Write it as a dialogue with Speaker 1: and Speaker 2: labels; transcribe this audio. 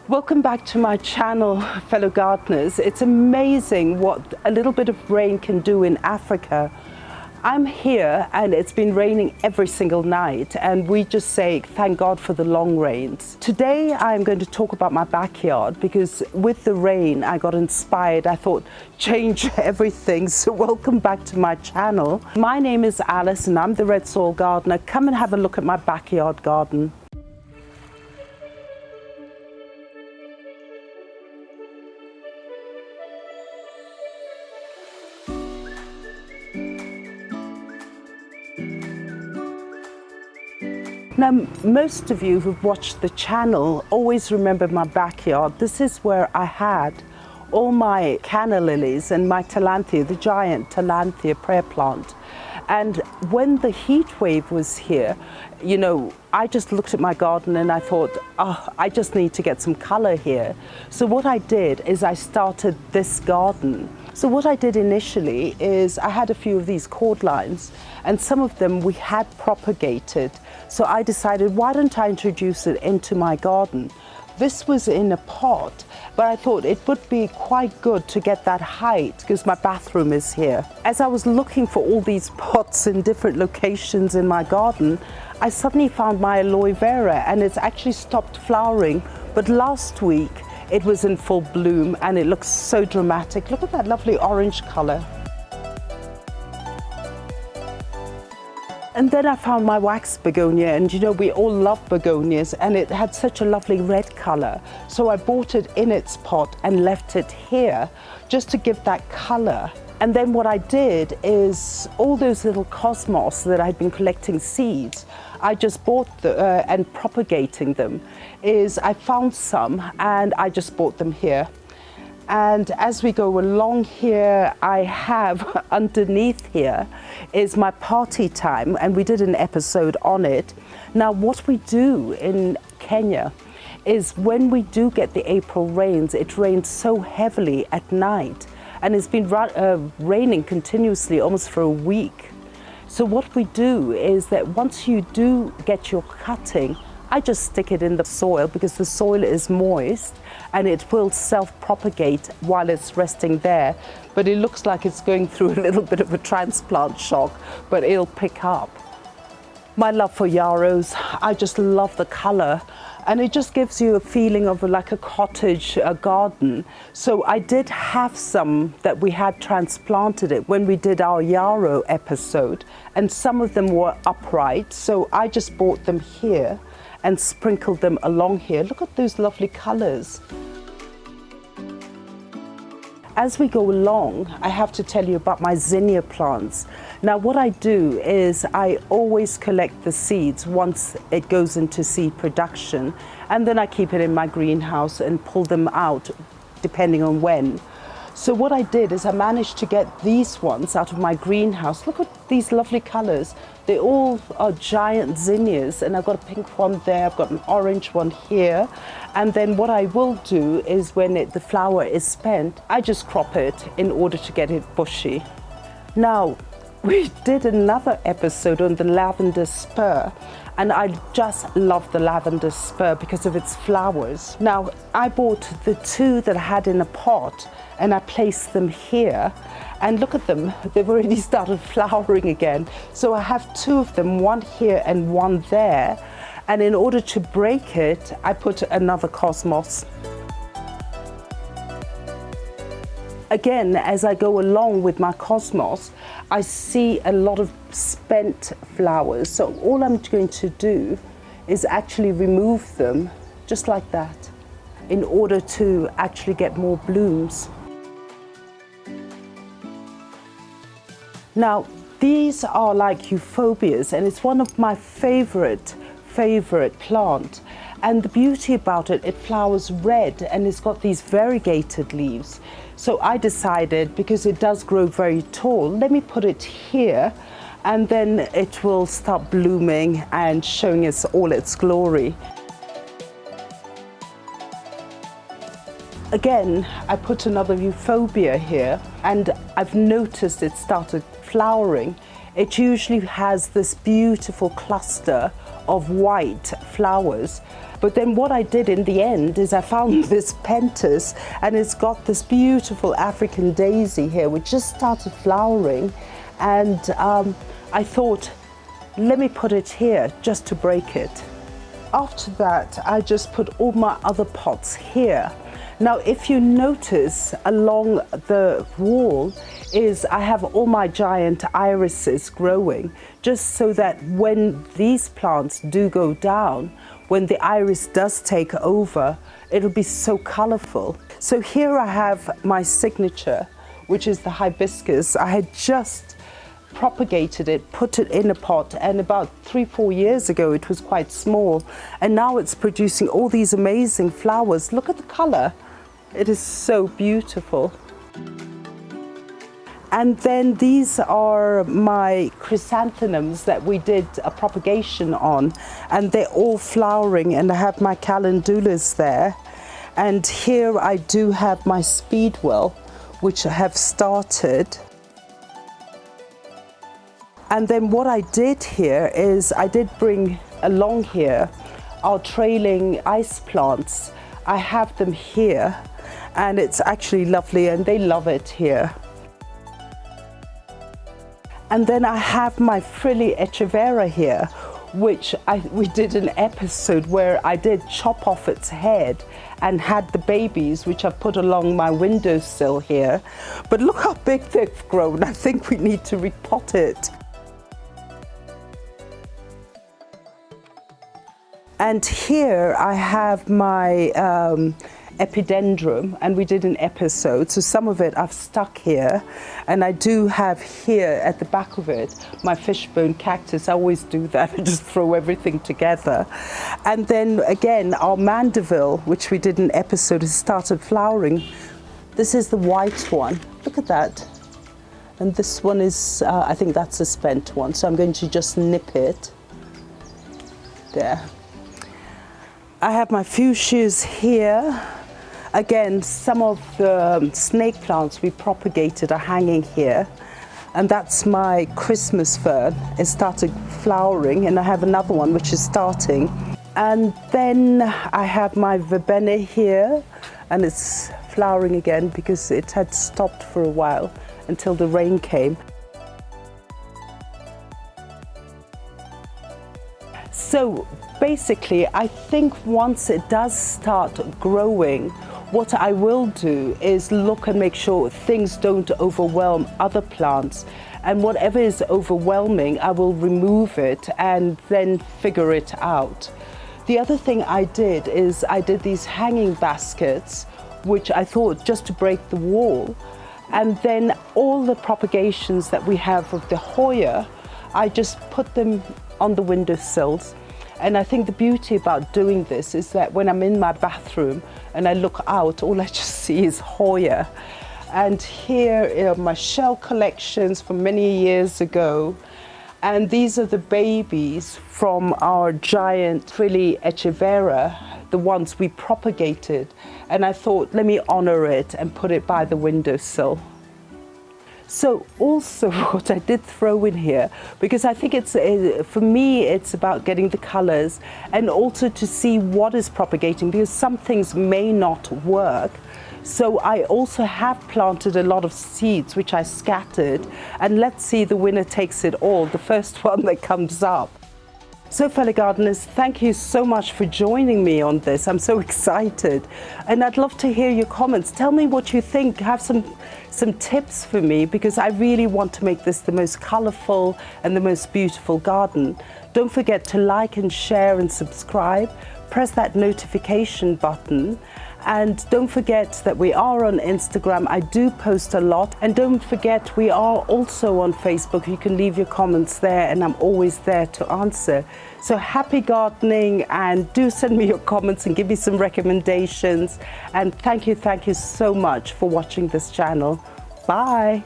Speaker 1: Welcome back to my channel, fellow gardeners. It's amazing what a little bit of rain can do in Africa. I'm here and it's been raining every single night, and we just say thank God for the long rains. Today I'm going to talk about my backyard because with the rain I got inspired. I thought change everything. So welcome back to my channel. My name is Alice and I'm the Red Soil Gardener. Come and have a look at my backyard garden. Now, most of you who've watched the channel always remember my backyard. This is where I had all my canna lilies and my tillandsia, the giant tillandsia prayer plant. And when the heat wave was here, you know, I just looked at my garden and I thought, oh, I just need to get some color here. So what I did is I started this garden. So what I did initially is I had a few of these cord lines, and some of them we had propagated. So I decided, why don't I introduce it into my garden? This was in a pot, but I thought it would be quite good to get that height because my bathroom is here. As I was looking for all these pots in different locations in my garden, I suddenly found my aloe vera, and it's actually stopped flowering. But last week it was in full bloom and it looks so dramatic. Look at that lovely orange color. And then I found my wax begonia, and you know, we all love begonias, and it had such a lovely red color. So I bought it in its pot and left it here just to give that color. And then what I did is all those little cosmos that I'd been collecting seeds, I just bought and propagating them, is I found some and I just bought them here. And as we go along here, I have underneath here is my party time, and we did an episode on it. Now what we do in Kenya is when we do get the April rains, it rains so heavily at night, and it's been raining continuously almost for a week. So what we do is that once you do get your cutting, I just stick it in the soil because the soil is moist and it will self-propagate while it's resting there. But it looks like it's going through a little bit of a transplant shock, but it'll pick up. My love for yarrows, I just love the color, and it just gives you a feeling of like a cottage garden. So I did have some that we had transplanted it when we did our yarrow episode, and some of them were upright. So I just bought them here and sprinkled them along here. Look at those lovely colors. As we go along, I have to tell you about my zinnia plants. Now what I do is I always collect the seeds once it goes into seed production, and then I keep it in my greenhouse and pull them out depending on when. So what I did is I managed to get these ones out of my greenhouse. Look at these lovely colors. They all are giant zinnias, and I've got a pink one there, I've got an orange one here. And then what I will do is when the flower is spent, I just crop it in order to get it bushy. Now, we did another episode on the lavender spur, and I just love the lavender spur because of its flowers. Now, I bought the two that I had in a pot and I placed them here, and look at them, they've already started flowering again. So I have two of them, one here and one there, and in order to break it, I put another cosmos. Again, as I go along with my cosmos, I see a lot of spent flowers. So all I'm going to do is actually remove them just like that in order to actually get more blooms. Now, these are like euphorbias, and it's one of my favorite plant. And the beauty about it, it flowers red and it's got these variegated leaves. So I decided, because it does grow very tall, let me put it here, and then it will start blooming and showing us all its glory. Again, I put another euphorbia here, and I've noticed it started flowering. It usually has this beautiful cluster of white flowers. But then what I did in the end is I found this pentas, and it's got this beautiful African daisy here which just started flowering, and I thought, let me put it here just to break it. After that, I just put all my other pots here. Now, if you notice along the wall is I have all my giant irises growing, just so that when these plants do go down, when the iris does take over, it'll be so colorful. So here I have my signature, which is the hibiscus. I had just propagated it, put it in a pot, and about 3-4 years ago it was quite small, and now it's producing all these amazing flowers. Look at the color. It is so beautiful. And then these are my chrysanthemums that we did a propagation on, and they're all flowering, and I have my calendulas there. And here I do have my speedwell, which have started. And then what I did here is I did bring along here our trailing ice plants. I have them here, and it's actually lovely, and they love it here. And then I have my frilly echeveria here, which we did an episode where I did chop off its head and had the babies, which I've put along my windowsill here. But look how big they've grown. I think we need to repot it. And here I have my epidendrum, and we did an episode, so some of it I've stuck here, and I do have here at the back of it my fishbone cactus. I always do that, I just throw everything together. And then again our mandeville, which we did an episode, has started flowering. This is the white one, look at that. And this one is I think that's a spent one, so I'm going to just nip it there. I have my fuchsias here. Again, some of the snake plants we propagated are hanging here. And that's my Christmas fern. It started flowering, and I have another one which is starting. And then I have my verbena here, and it's flowering again because it had stopped for a while until the rain came. So basically, I think once it does start growing, what I will do is look and make sure things don't overwhelm other plants, and whatever is overwhelming, I will remove it and then figure it out. The other thing I did is I did these hanging baskets, which I thought just to break the wall, and then all the propagations that we have of the Hoya, I just put them on the windowsills. And I think the beauty about doing this is that when I'm in my bathroom and I look out, all I just see is Hoya. And here are my shell collections from many years ago. And these are the babies from our giant frilly echeveria, the ones we propagated. And I thought, let me honor it and put it by the windowsill. So also what I did throw in here, because I think it's, for me, it's about getting the colors and also to see what is propagating, because some things may not work. So I also have planted a lot of seeds, which I scattered, and let's see, the winner takes it all, the first one that comes up. So fellow gardeners, thank you so much for joining me on this. I'm so excited, and I'd love to hear your comments. Tell me what you think. Have some tips for me, because I really want to make this the most colorful and the most beautiful garden. Don't forget to like and share and subscribe. Press that notification button. And don't forget that we are on Instagram. I do post a lot. And don't forget, we are also on Facebook. You can leave your comments there, and I'm always there to answer. So happy gardening, and do send me your comments and give me some recommendations. And thank you so much for watching this channel. Bye.